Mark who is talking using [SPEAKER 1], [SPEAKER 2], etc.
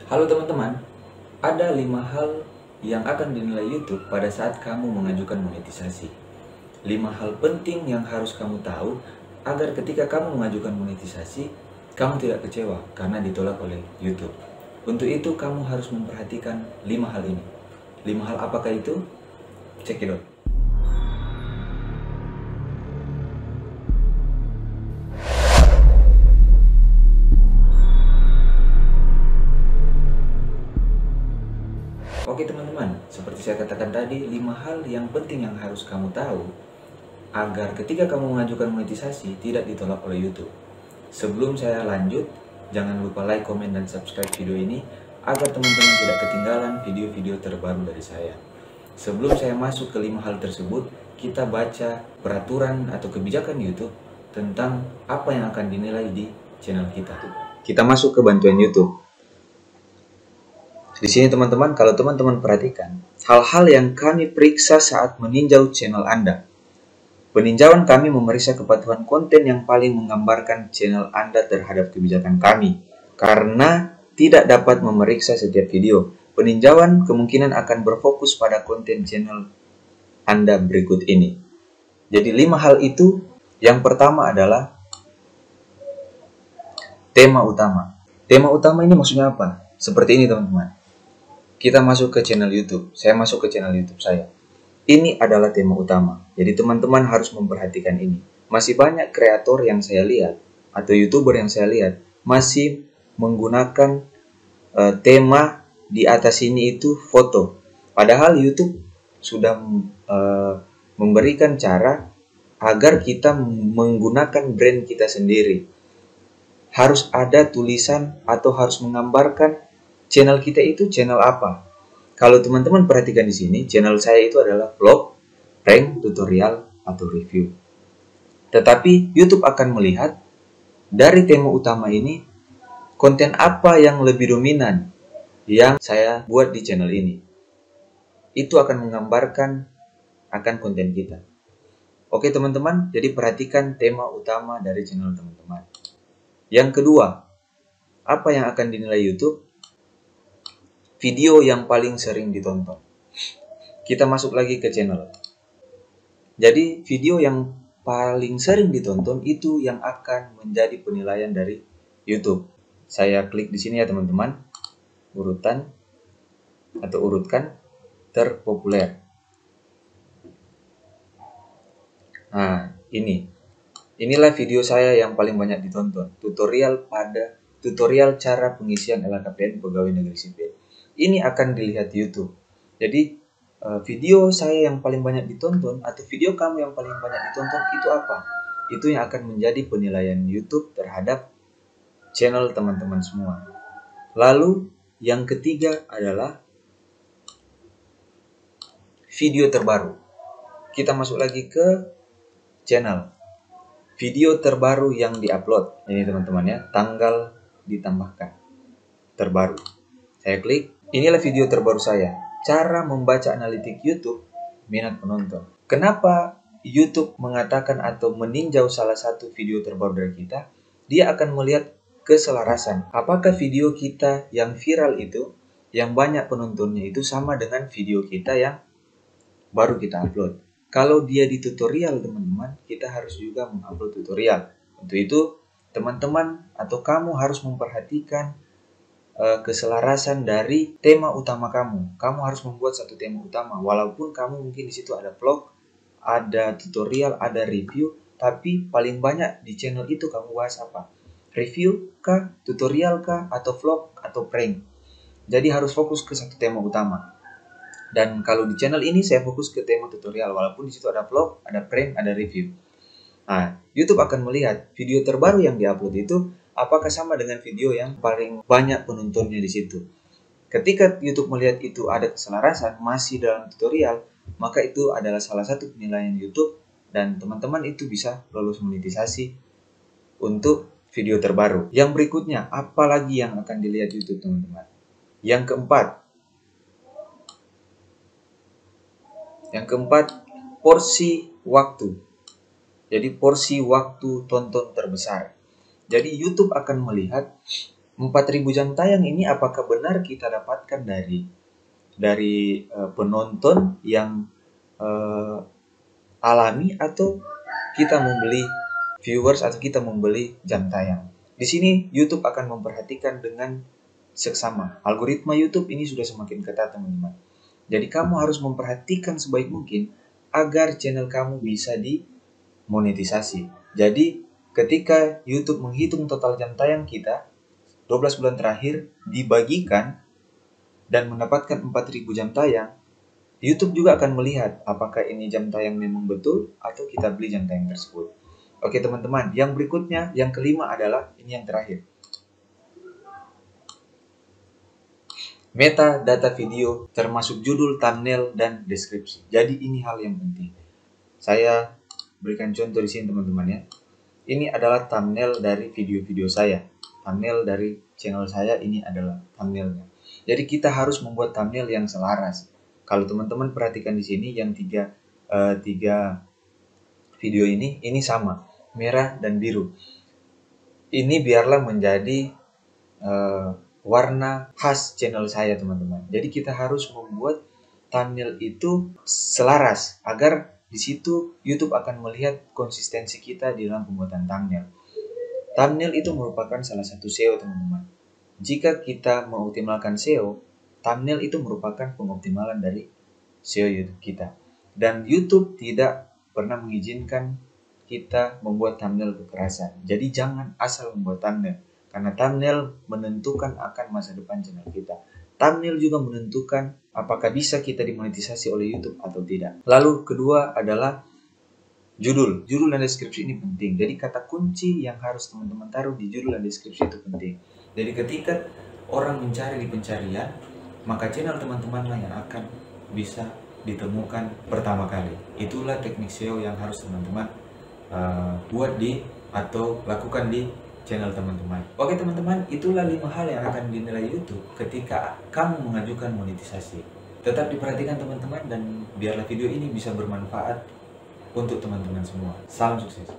[SPEAKER 1] Halo teman-teman, ada 5 hal yang akan dinilai YouTube pada saat kamu mengajukan monetisasi. 5 hal penting yang harus kamu tahu agar ketika kamu mengajukan monetisasi, kamu tidak kecewa karena ditolak oleh YouTube. Untuk itu kamu harus memperhatikan 5 hal ini. 5 hal apakah itu? Cekidot. Oke teman-teman, seperti saya katakan tadi, 5 hal yang penting yang harus kamu tahu agar ketika kamu mengajukan monetisasi tidak ditolak oleh YouTube. Sebelum saya lanjut, jangan lupa like, komen, dan subscribe video ini agar teman-teman tidak ketinggalan video-video terbaru dari saya. Sebelum saya masuk ke 5 hal tersebut, kita baca peraturan atau kebijakan YouTube tentang apa yang akan dinilai di channel kita. Kita masuk ke bantuan YouTube. Di sini teman-teman, kalau teman-teman perhatikan, hal-hal yang kami periksa saat meninjau channel Anda. Peninjauan kami memeriksa kepatuhan konten yang paling menggambarkan channel Anda terhadap kebijakan kami. Karena tidak dapat memeriksa setiap video, peninjauan kemungkinan akan berfokus pada konten channel Anda berikut ini. Jadi 5 hal itu, yang pertama adalah tema utama. Tema utama ini maksudnya apa? Seperti ini teman-teman. Kita masuk ke channel YouTube. Saya masuk ke channel YouTube saya. Ini adalah tema utama. Jadi teman-teman harus memperhatikan ini. Masih banyak kreator yang saya lihat atau YouTuber yang saya lihat masih menggunakan tema di atas ini itu foto. Padahal YouTube sudah memberikan cara agar kita menggunakan brand kita sendiri. Harus ada tulisan atau harus menggambarkan channel kita itu channel apa. Kalau teman-teman perhatikan di sini, channel saya itu adalah vlog, prank, tutorial, atau review. Tetapi YouTube akan melihat dari tema utama ini, konten apa yang lebih dominan yang saya buat di channel ini. Itu akan menggambarkan akan konten kita. Oke teman-teman, jadi perhatikan tema utama dari channel teman-teman. Yang kedua, apa yang akan dinilai YouTube? Video yang paling sering ditonton. Kita masuk lagi ke channel. Jadi video yang paling sering ditonton itu yang akan menjadi penilaian dari YouTube. Saya klik di sini ya teman-teman. Urutan atau urutkan terpopuler. Nah, inilah video saya yang paling banyak ditonton. Tutorial cara pengisian LHKPN Pegawai Negeri Sipil. Ini akan dilihat YouTube. Jadi video saya yang paling banyak ditonton atau video kamu yang paling banyak ditonton itu apa? Itu yang akan menjadi penilaian YouTube terhadap channel teman-teman semua. Lalu yang ketiga adalah video terbaru. Kita masuk lagi ke channel. Video terbaru yang diupload. Ini teman-teman ya, tanggal ditambahkan. Terbaru. Saya klik. Inilah video terbaru saya, cara membaca analitik YouTube minat penonton. Kenapa YouTube mengatakan atau meninjau salah satu video terbaru dari kita? Dia akan melihat keselarasan. Apakah video kita yang viral itu, yang banyak penontonnya itu sama dengan video kita yang baru kita upload. Kalau dia di tutorial teman-teman, kita harus juga mengupload tutorial. Untuk itu, teman-teman atau kamu harus memperhatikan keselarasan dari tema utama kamu. Kamu harus membuat satu tema utama. Walaupun kamu mungkin di situ ada vlog, ada tutorial, ada review, tapi paling banyak di channel itu kamu bahas apa? Review kah, tutorial kah, atau vlog, atau prank. Jadi harus fokus ke satu tema utama. Dan kalau di channel ini saya fokus ke tema tutorial, walaupun di situ ada vlog, ada prank, ada review. Nah, YouTube akan melihat video terbaru yang diupload itu apakah sama dengan video yang paling banyak penontonnya di situ. Ketika YouTube melihat itu ada keselarasan masih dalam tutorial, maka itu adalah salah satu penilaian YouTube dan teman-teman itu bisa lolos monetisasi untuk video terbaru. Yang berikutnya, apa lagi yang akan dilihat YouTube teman-teman? Yang keempat, porsi waktu. Jadi porsi waktu tonton terbesar. Jadi YouTube akan melihat 4.000 jam tayang ini apakah benar kita dapatkan dari penonton yang alami, atau kita membeli viewers, atau kita membeli jam tayang. Di sini YouTube akan memperhatikan dengan seksama. Algoritma YouTube ini sudah semakin ketat, teman-teman. Jadi kamu harus memperhatikan sebaik mungkin agar channel kamu bisa dimonetisasi. Jadi ketika YouTube menghitung total jam tayang kita 12 bulan terakhir dibagikan dan mendapatkan 4.000 jam tayang, YouTube juga akan melihat apakah ini jam tayang memang betul atau kita beli jam tayang tersebut. Oke teman-teman, yang berikutnya, yang kelima adalah ini yang terakhir. Metadata video termasuk judul, thumbnail, dan deskripsi. Jadi ini hal yang penting. Saya berikan contoh di sini teman-teman ya. Ini adalah thumbnail dari video-video saya. Thumbnail dari channel saya ini adalah thumbnailnya. Jadi kita harus membuat thumbnail yang selaras. Kalau teman-teman perhatikan di sini yang tiga video ini sama, merah dan biru. Ini biarlah menjadi warna khas channel saya teman-teman. Jadi kita harus membuat thumbnail itu selaras agar di situ YouTube akan melihat konsistensi kita di dalam pembuatan thumbnail. Thumbnail itu merupakan salah satu SEO teman-teman. Jika kita mengoptimalkan SEO, thumbnail itu merupakan pengoptimalan dari SEO YouTube kita. Dan YouTube tidak pernah mengizinkan kita membuat thumbnail kekerasan. Jadi jangan asal membuat thumbnail. Karena thumbnail menentukan akan masa depan channel kita. Thumbnail juga menentukan apakah bisa kita dimonetisasi oleh YouTube atau tidak. Lalu kedua adalah judul. Judul dan deskripsi ini penting. Jadi kata kunci yang harus teman-teman taruh di judul dan deskripsi itu penting. Jadi ketika orang mencari di pencarian, maka channel teman-teman lah yang akan bisa ditemukan pertama kali. Itulah teknik SEO yang harus teman-teman buat atau lakukan di channel teman-teman. Oke teman-teman, itulah 5 hal yang akan dinilai YouTube ketika kamu mengajukan monetisasi. Tetap diperhatikan teman-teman, dan biarlah video ini bisa bermanfaat untuk teman-teman semua. Salam sukses.